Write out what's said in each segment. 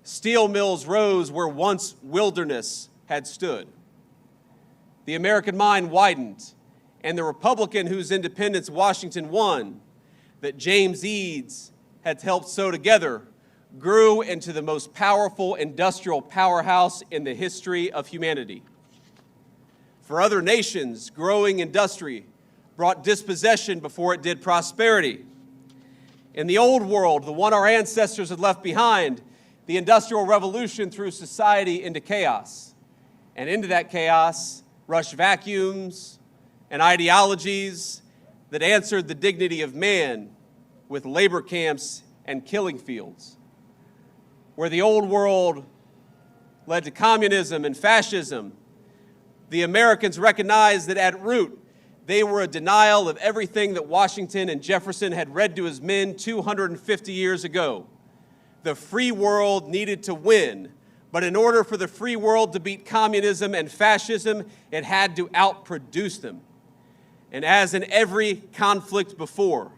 Steel mills rose where once wilderness had stood. The American mind widened, and the Republican whose independence Washington won, that James Eads had helped sew together, grew into the most powerful industrial powerhouse in the history of humanity. For other nations, growing industry brought dispossession before it did prosperity. In the old world, the one our ancestors had left behind, the Industrial Revolution threw society into chaos. And into that chaos rushed vacuums and ideologies that answered the dignity of man with labor camps and killing fields. Where the old world led to communism and fascism, the Americans recognized that at root, they were a denial of everything that Washington and Jefferson had read to his men 250 years ago. The free world needed to win, but in order for the free world to beat communism and fascism, it had to outproduce them. And as in every conflict before,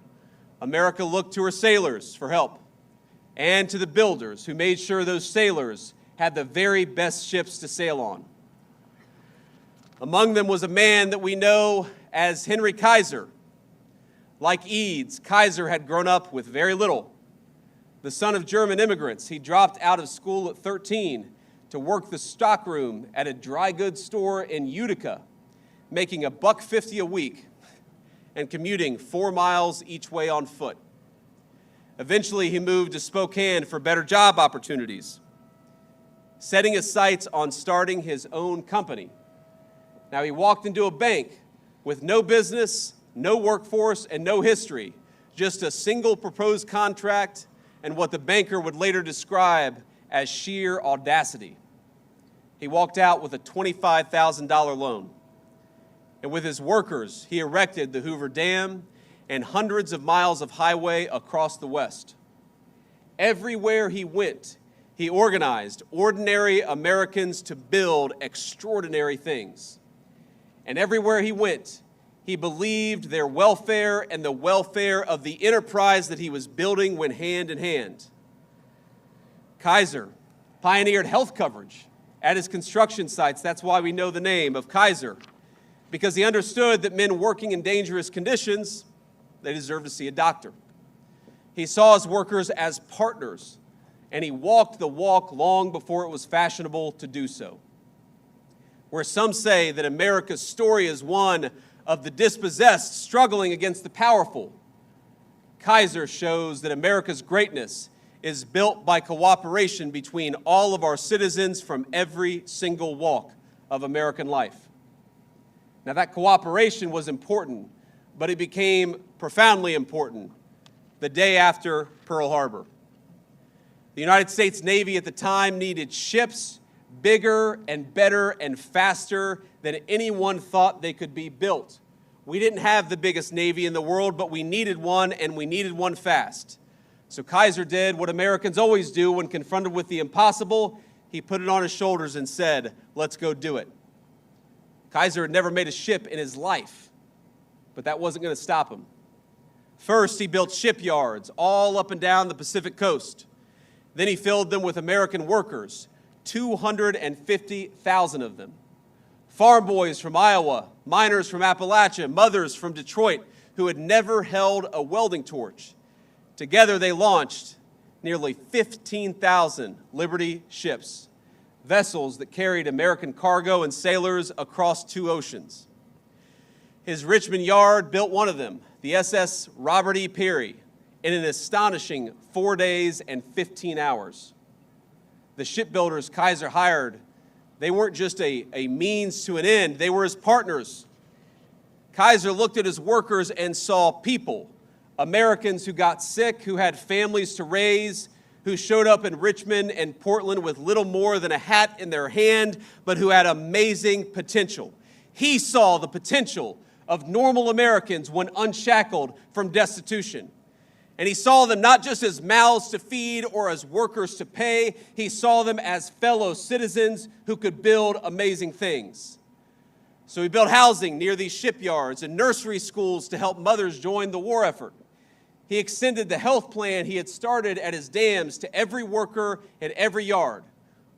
America looked to her sailors for help, and to the builders who made sure those sailors had the very best ships to sail on. Among them was a man that we know as Henry Kaiser. Like Eads, Kaiser had grown up with very little. The son of German immigrants, he dropped out of school at 13 to work the stockroom at a dry goods store in Utica, making $1.50 a week and commuting 4 miles each way on foot. Eventually, he moved to Spokane for better job opportunities, setting his sights on starting his own company. Now, he walked into a bank with no business, no workforce, and no history, just a single proposed contract and what the banker would later describe as sheer audacity. He walked out with a $25,000 loan. And with his workers, he erected the Hoover Dam and hundreds of miles of highway across the West. Everywhere he went, he organized ordinary Americans to build extraordinary things. And everywhere he went, he believed their welfare and the welfare of the enterprise that he was building went hand in hand. Kaiser pioneered health coverage at his construction sites. That's why we know the name of Kaiser, because he understood that men working in dangerous conditions, they deserved to see a doctor. He saw his workers as partners, and he walked the walk long before it was fashionable to do so. Where some say that America's story is one of the dispossessed struggling against the powerful, Kaiser shows that America's greatness is built by cooperation between all of our citizens from every single walk of American life. Now, that cooperation was important, but it became profoundly important the day after Pearl Harbor. The United States Navy at the time needed ships bigger and better and faster than anyone thought they could be built. We didn't have the biggest Navy in the world, but we needed one, and we needed one fast. So Kaiser did what Americans always do when confronted with the impossible. He put it on his shoulders and said, "Let's go do it." Kaiser had never made a ship in his life, but that wasn't going to stop him. First, he built shipyards all up and down the Pacific coast. Then he filled them with American workers, 250,000 of them. Farm boys from Iowa, miners from Appalachia, mothers from Detroit who had never held a welding torch. Together they launched nearly 15,000 Liberty ships, vessels that carried American cargo and sailors across 2 oceans. His Richmond yard built one of them, the SS Robert E. Peary, in an astonishing 4 days and 15 hours. The shipbuilders Kaiser hired, they weren't just a means to an end, they were his partners. Kaiser looked at his workers and saw people, Americans who got sick, who had families to raise, who showed up in Richmond and Portland with little more than a hat in their hand, but who had amazing potential. He saw the potential of normal Americans when unshackled from destitution. And he saw them not just as mouths to feed or as workers to pay. He saw them as fellow citizens who could build amazing things. So he built housing near these shipyards and nursery schools to help mothers join the war effort. He extended the health plan he had started at his dams to every worker in every yard,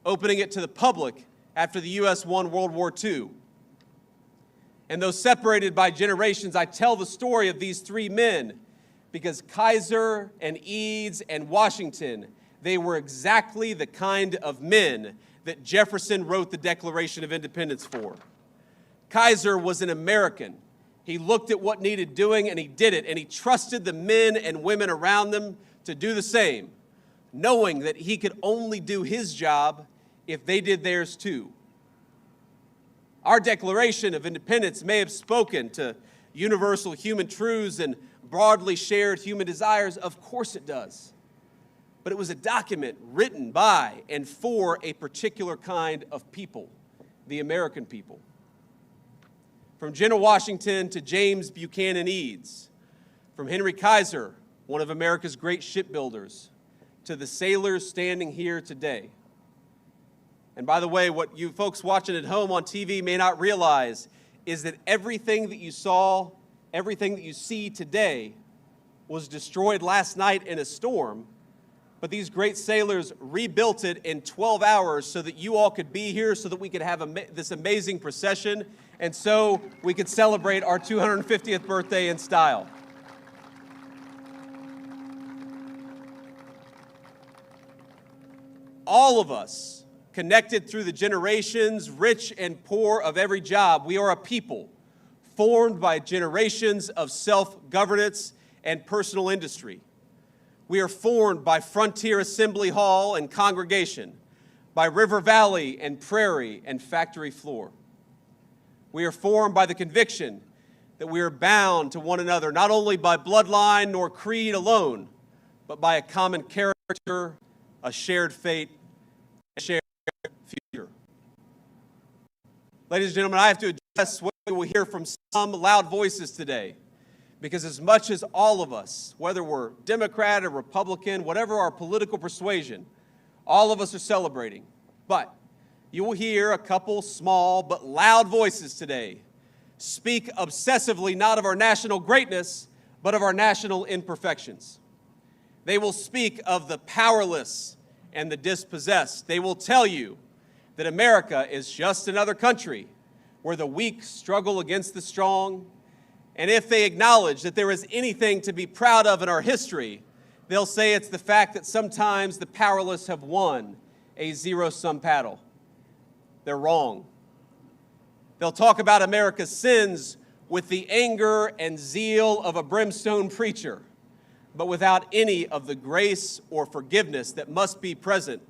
opening it to the public after the U.S. won World War II. And though separated by generations, I tell the story of these three men because Kaiser and Eads and Washington, they were exactly the kind of men that Jefferson wrote the Declaration of Independence for. Kaiser was an American. He looked at what needed doing and he did it, and he trusted the men and women around them to do the same, knowing that he could only do his job if they did theirs too. Our Declaration of Independence may have spoken to universal human truths and broadly shared human desires. Of course it does. But it was a document written by and for a particular kind of people, the American people. From General Washington to James Buchanan Eads, from Henry Kaiser, one of America's great shipbuilders, to the sailors standing here today. And by the way, what you folks watching at home on TV may not realize is that everything that you saw, everything that you see today was destroyed last night in a storm, but these great sailors rebuilt it in 12 hours so that you all could be here, so that we could have this amazing procession, and so we could celebrate our 250th birthday in style. All of us, connected through the generations, rich and poor of every job, we are a people formed by generations of self-governance and personal industry. We are formed by Frontier Assembly Hall and congregation, by River Valley and prairie and factory floor. We are formed by the conviction that we are bound to one another, not only by bloodline nor creed alone, but by a common character, a shared fate, a shared future. Ladies and gentlemen, I have to address what we will hear from some loud voices today, because as much as all of us, whether we're Democrat or Republican, whatever our political persuasion, all of us are celebrating. But you will hear a couple small but loud voices today speak obsessively not of our national greatness, but of our national imperfections. They will speak of the powerless and the dispossessed. They will tell you that America is just another country where the weak struggle against the strong. And if they acknowledge that there is anything to be proud of in our history, they'll say it's the fact that sometimes the powerless have won a zero-sum battle. They're wrong. They'll talk about America's sins with the anger and zeal of a brimstone preacher, but without any of the grace or forgiveness that must be present